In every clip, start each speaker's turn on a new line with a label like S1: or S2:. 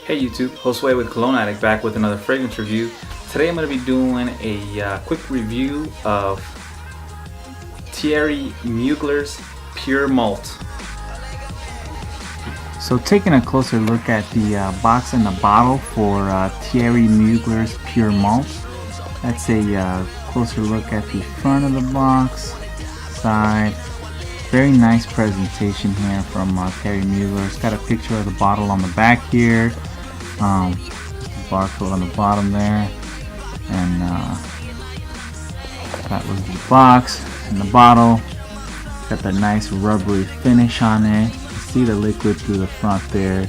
S1: Hey YouTube, Josue with Cologne Addict back with another fragrance review. Today I'm going to be doing a quick review of Thierry Mugler's Pure Malt.
S2: So taking a closer look at the box and the bottle for Thierry Mugler's Pure Malt. That's a closer look at the front of the box, side. Very nice presentation here from Thierry Mugler. It's got a picture of the bottle on the back here. Barcode on the bottom there. And that was the box and the bottle. Got that nice rubbery finish on it. See the liquid through the front there.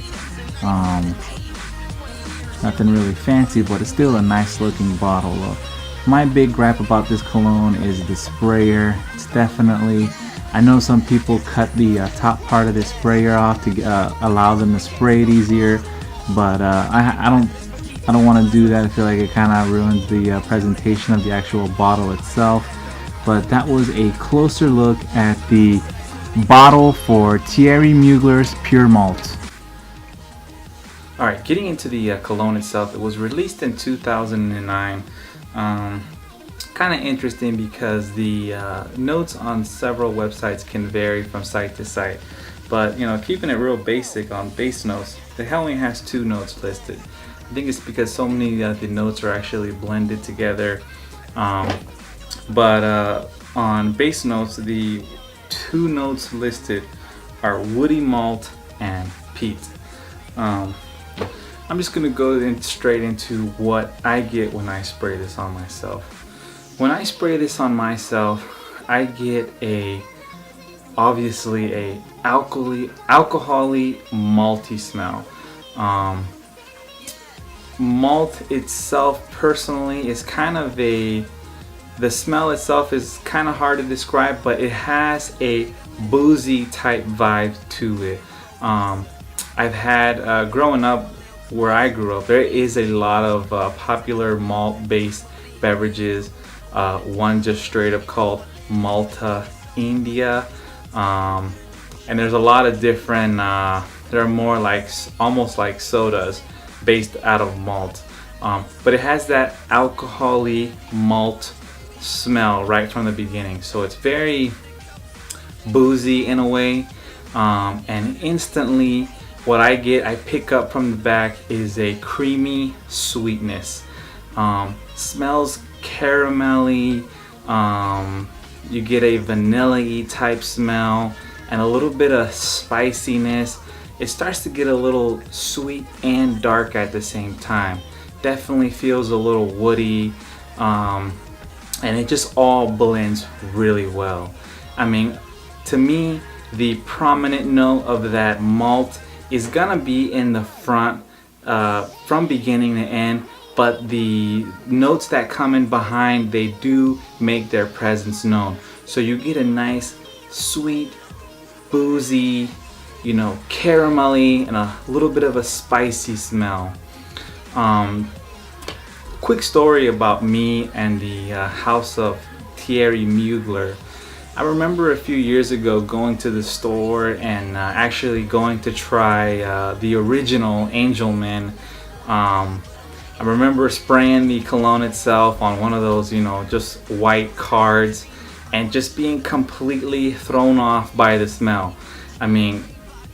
S2: Nothing really fancy, but it's still a nice looking bottle. My big gripe about this cologne is the sprayer. It's definitely, I know some people cut the top part of the sprayer off to allow them to spray it easier, but I don't want to do that. I feel like it kind of ruins the presentation of the actual bottle itself. But that was a closer look at the bottle for Thierry Mugler's Pure Malt.
S1: Alright, getting into the cologne itself, it was released in 2009. Kind of interesting because the notes on several websites can vary from site to site. But keeping it real basic on base notes, it only has 2 notes listed. I think it's because so many of the notes are actually blended together. But on base notes, the 2 notes listed are woody malt and peat. I'm just gonna go straight into what I get when I spray this on myself. When I spray this on myself, I get obviously a alcohol-y malty smell. Malt itself personally is kind of the smell itself is kind of hard to describe, but it has a boozy type vibe to it. I've had, growing up where I grew up, there is a lot of popular malt based beverages. One just straight up called Malta India, and there's a lot of different, they're more like almost like sodas based out of malt, but it has that alcohol-y malt smell right from the beginning, so it's very boozy in a way, and instantly what I pick up from the back is a creamy sweetness. Smells caramelly, you get a vanilla-y type smell and a little bit of spiciness. It starts to get a little sweet and dark at the same time. Definitely feels a little woody, and it just all blends really well. I mean, to me, the prominent note of that malt is gonna be in the front, from beginning to end, but the notes that come in behind, they do make their presence known. So you get a nice, sweet, boozy, caramelly, and a little bit of a spicy smell. Quick story about me and the house of Thierry Mugler. I remember a few years ago going to the store and actually going to try the original Angelman. I remember spraying the cologne itself on one of those, just white cards, and just being completely thrown off by the smell. I mean,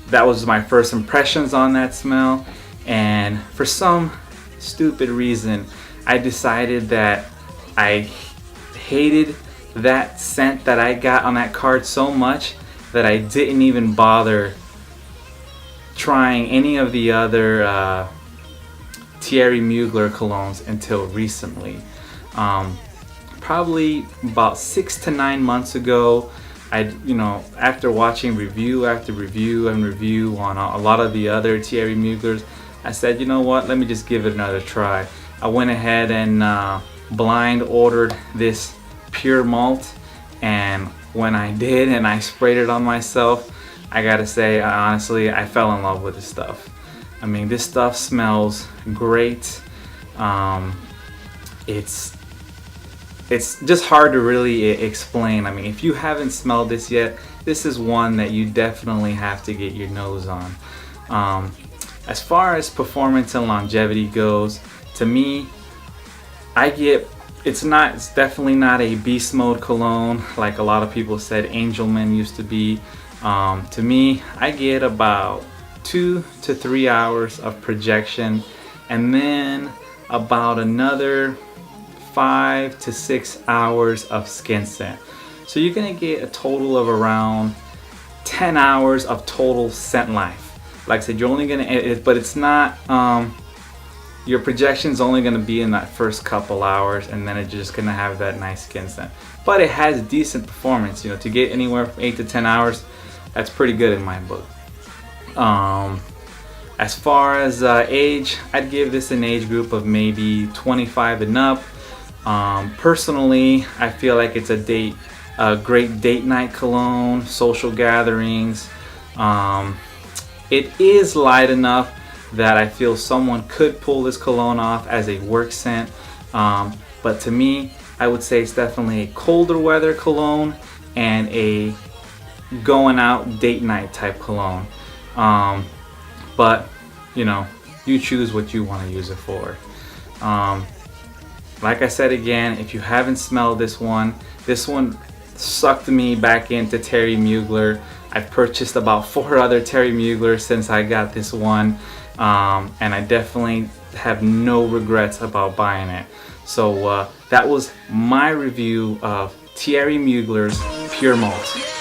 S1: that was my first impressions on that smell, and for some stupid reason, I decided that I hated that scent that I got on that card so much that I didn't even bother trying any of the other Thierry Mugler colognes until recently. Probably about 6 to 9 months ago, after watching review after review and review on a lot of the other Thierry Muglers, I said, you know what, let me just give it another try. I went ahead and blind ordered this Pure Malt, and when I did and I sprayed it on myself, I gotta say, honestly, I fell in love with this stuff. I mean, this stuff smells great. It's just hard to really explain. I mean, if you haven't smelled this yet, this is one that you definitely have to get your nose on. As far as performance and longevity goes, to me, it's definitely not a beast mode cologne like a lot of people said Angelman used to be. To me, I get about 2 to 3 hours of projection, and then about another 5 to 6 hours of skin scent. So you're gonna get a total of around 10 hours of total scent life. Like I said, you're only gonna, but it's not, your projection's only gonna be in that first couple hours, and then it's just gonna have that nice skin scent. But it has decent performance, you know, to get anywhere from 8 to 10 hours, that's pretty good in my book. As far as age, I'd give this an age group of maybe 25 and up. Personally, I feel like it's a great date night cologne, social gatherings. It is light enough that I feel someone could pull this cologne off as a work scent. But to me, I would say it's definitely a colder weather cologne and a going out date night type cologne. But you know, you choose what you want to use it for. Like I said again, if you haven't smelled this one sucked me back into Thierry Mugler. I've purchased about 4 other Thierry Muglers since I got this one, and I definitely have no regrets about buying it. So that was my review of Thierry Mugler's Pure Malt.